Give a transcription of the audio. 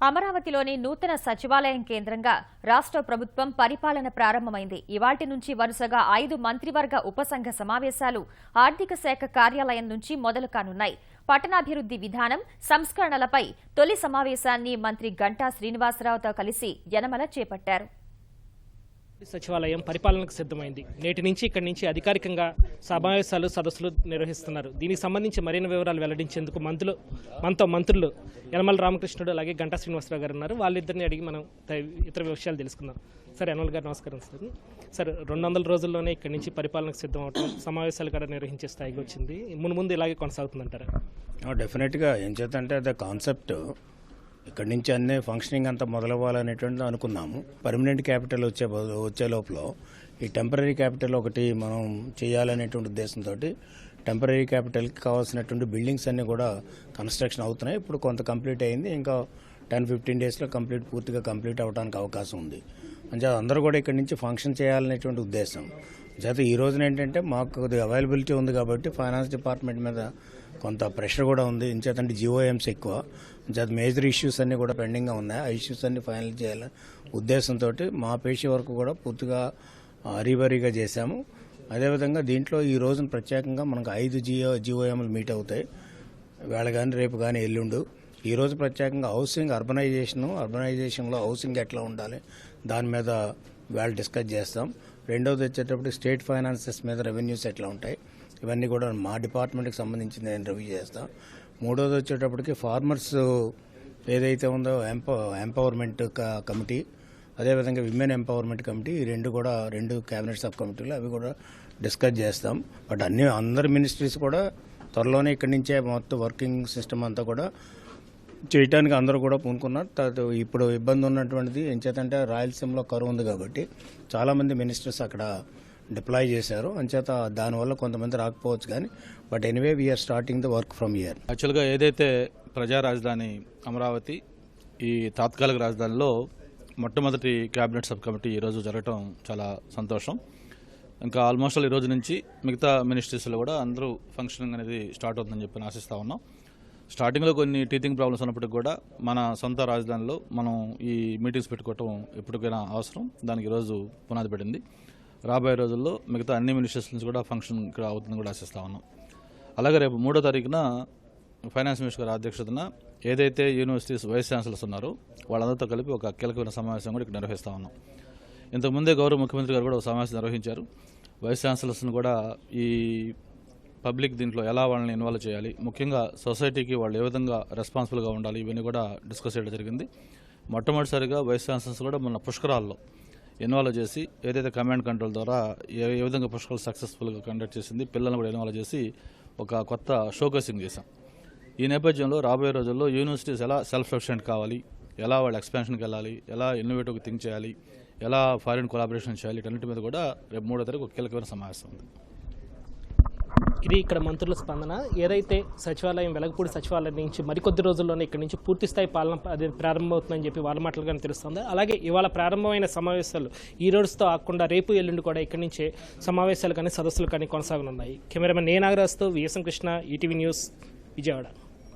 అమరావతిలోని నూతన సచివాలయం కేంద్రంగా రాష్ట్ర ప్రభుత్వం పరిపాలన ప్రారంభమైంది. ఇవాల్టి నుంచి వరుసగా 5 మంత్రివర్గ ఉపసంఘ సమావేశాలు ఆర్థిక శాఖ కార్యాలయం నుంచి మొదలు కానున్నాయి. పట్టణాభివృద్ధి విధానం, సంస్కరణలపై తొలి సమావేశాన్ని మంత్రి గంటా శ్రీనివాసరావుతో కలిసి యనమల చేపట్టారు. సచివాలయం పరిపాలనకు సిద్ధమైంది. నేటి నుంచి ఇక్కడి నుంచి అధికారికంగా సమావేశాలు, సదస్సులు నిర్వహిస్తున్నారు. దీనికి సంబంధించి మరిన్ని వివరాలు వెల్లడించేందుకు మనతో మంత్రులు యనమల రామకృష్ణుడు అలాగే గంటా శ్రీనివాసరావు గారు ఉన్నారు. వాళ్ళిద్దరిని అడిగి మనం ఇతర విషయాలు తెలుసుకుందాం. సార్, యనమల గారు నమస్కారం. సార్ 200 రోజుల్లోనే ఇక్కడి నుంచి పరిపాలనకు సిద్ధం అవటం, సమావేశాలు కూడా నిర్వహించే స్థాయికి వచ్చింది. ముందు ఇలాగే కొనసాగుతుందంటారా? డెఫినెట్గా ఏం చేద్దంటే ద కాన్సెప్ట్ ఇక్కడి నుంచి అన్నీ ఫంక్షనింగ్ అంతా మొదలవ్వాలనేటువంటిది అనుకున్నాము. పర్మనెంట్ క్యాపిటల్ వచ్చే లోపల ఈ టెంపరీ క్యాపిటల్ ఒకటి మనం చేయాలనేటువంటి ఉద్దేశంతో టెంపరీ క్యాపిటల్కి కావాల్సినటువంటి బిల్డింగ్స్ అన్నీ కూడా కన్స్ట్రక్షన్ అవుతున్నాయి. ఇప్పుడు కొంత కంప్లీట్ అయింది. ఇంకా 10-15 డేస్లో పూర్తిగా కంప్లీట్ అవ్వడానికి అవకాశం ఉంది. అంటే అందరూ కూడా ఇక్కడి నుంచి ఫంక్షన్ చేయాలనేటువంటి ఉద్దేశం చేత ఈ రోజున ఏంటంటే మాకు కొద్దిగా అవైలబిలిటీ ఉంది కాబట్టి ఫైనాన్స్ డిపార్ట్మెంట్ మీద కొంత ప్రెషర్ కూడా ఉంది. ఇంచేతంటే జీఓఎంస్ ఎక్కువ, చేత మేజర్ ఇష్యూస్ అన్నీ కూడా పెండింగ్గా ఉన్నాయి. ఆ ఇష్యూస్ అన్నీ ఫైనల్ చేయాలని ఉద్దేశంతో మా పేషి వరకు కూడా పూర్తిగా హరీబరీగా చేశాము. అదేవిధంగా దీంట్లో ఈ రోజున ప్రత్యేకంగా మనకు 5 జీఓఎంలు మీట్ అవుతాయి. వేళ కానీ రేపు కానీ ఎల్లుండు. ఈరోజు ప్రత్యేకంగా హౌసింగ్ అర్బనైజేషన్లో హౌసింగ్ ఎట్లా ఉండాలి దాని మీద వేళ డిస్కస్ చేస్తాం. రెండవది వచ్చేటప్పుడు స్టేట్ ఫైనాన్సెస్ మీద రెవెన్యూస్ ఎట్లా ఉంటాయి ఇవన్నీ కూడా మా డిపార్ట్మెంట్కి సంబంధించి నేను రివ్యూ చేస్తాను. మూడోది వచ్చేటప్పటికి ఫార్మర్స్ ఏదైతే ఉందో ఎంపవర్మెంట్ కమిటీ, అదేవిధంగా విమెన్ ఎంపవర్మెంట్ కమిటీ, ఈ రెండు క్యాబినెట్ సబ్ కమిటీలు అవి కూడా డిస్కస్ చేస్తాం. బట్ అందరు మినిస్ట్రీస్ కూడా త్వరలోనే ఇక్కడి నుంచే మొత్తం వర్కింగ్ సిస్టమ్ అంతా కూడా చేయడానికి అందరూ కూడా పూనుకున్నారు. ఇప్పుడు ఇబ్బంది ఉన్నటువంటిది ఎంచేతంటే రాయలసీమలో కరువు ఉంది కాబట్టి చాలామంది మినిస్టర్స్ అక్కడ డిప్లాయ్ చేశారు. అంచేత దానివల్ల కొంతమంది రాకపోవచ్చు కానీ but anyway we are starting the work from here. యాక్చువల్గా ఏదైతే ప్రజా రాజధాని అమరావతి ఈ తాత్కాలిక రాజధానిలో మొట్టమొదటి క్యాబినెట్ సబ్ కమిటీ ఈరోజు జరగటం చాలా సంతోషం. ఇంకా ఆల్మోస్ట్ ఈ రోజు నుంచి మిగతా మినిస్ట్రీస్లో కూడా అందరూ ఫంక్షనింగ్ అనేది స్టార్ట్ అవుతుందని చెప్పి ఆశిస్తూ ఉన్నాం. స్టార్టింగ్లో కొన్ని టీచింగ్ ప్రాబ్లమ్స్ ఉన్నప్పటికీ కూడా మన సొంత రాజధానిలో మనం ఈ మీటింగ్స్ పెట్టుకోవటం ఎప్పటికైనా అవసరం. దానికి ఈరోజు పునాది పడింది. రాబోయే రోజుల్లో మిగతా అన్ని మినిస్ట్రీస్ నుంచి కూడా ఫంక్షన్ ఇక్కడ అవుతుందని కూడా ఆశిస్తూ ఉన్నాం. అలాగే రేపు 3వ తారీఖున ఫైనాన్స్ మినిస్టర్ గారి అధ్యక్షతన ఏదైతే యూనివర్సిటీస్ వైస్ ఛాన్సలర్స్ ఉన్నారో వాళ్ళందరితో కలిపి ఒక కీలకమైన సమావేశం కూడా ఇక్కడ నిర్వహిస్తూ ఉన్నాం. ఇంతకుముందే గౌరవ ముఖ్యమంత్రి గారు కూడా ఒక సమావేశం నిర్వహించారు. వైస్ ఛాన్సలర్స్ని కూడా ఈ పబ్లిక్ దీంట్లో ఎలా వాళ్ళని ఇన్వాల్వ్ చేయాలి, ముఖ్యంగా సొసైటీకి వాళ్ళు ఏ విధంగా రెస్పాన్సిబుల్గా ఉండాలి, ఇవన్నీ కూడా డిస్కస్ చేయడం జరిగింది. మొట్టమొదటిసారిగా వైస్ ఛాన్సలర్స్ కూడా మన పుష్కరాల్లో ఇన్వాల్వ్ చేసి ఏదైతే కమాండ్ కంట్రోల్ ద్వారా ఏ విధంగా పుష్కరాలు సక్సెస్ఫుల్గా కండక్ట్ చేసింది, పిల్లల్ని కూడా ఇన్వాల్వ్ చేసి ఒక కొత్త షోకేసింగ్ చేశాం. ఈ నేపథ్యంలో రాబోయే రోజుల్లో యూనివర్సిటీస్ ఎలా సెల్ఫ్ సఫిషియెంట్ కావాలి, ఎలా వాళ్ళు ఎక్స్పాన్షన్కి వెళ్ళాలి, ఎలా ఇన్నోవేటివ్గా థింక్ చేయాలి, ఎలా ఫారిన్ కొలాబరేషన్ చేయాలి, వీటన్నిటి మీద కూడా రేపు 3వ తారీఖు ఒక కీలకమైన సమావేశం ఉంది. ఇది ఇక్కడ మంత్రుల స్పందన. ఏదైతే సచివాలయం వెలగపూడి సచివాలయం నుంచి మరికొద్ది రోజుల్లోనే ఇక్కడ నుంచి పూర్తిస్థాయి పాలన అది ప్రారంభమవుతుందని చెప్పి వాళ్ళ మాటలుగానే తెలుస్తుంది. అలాగే ఇవాళ ప్రారంభమైన సమావేశాలు ఈ రోజుతో ఆకుండా రేపు ఎల్లుండి కూడా ఇక్కడి నుంచే సమావేశాలు కానీ సదస్సులు కానీ కొనసాగనున్నాయి. కెమెరామెన్ ఏ నాగరాజ్తో VSM Krishna, ETV news, Vijayawada.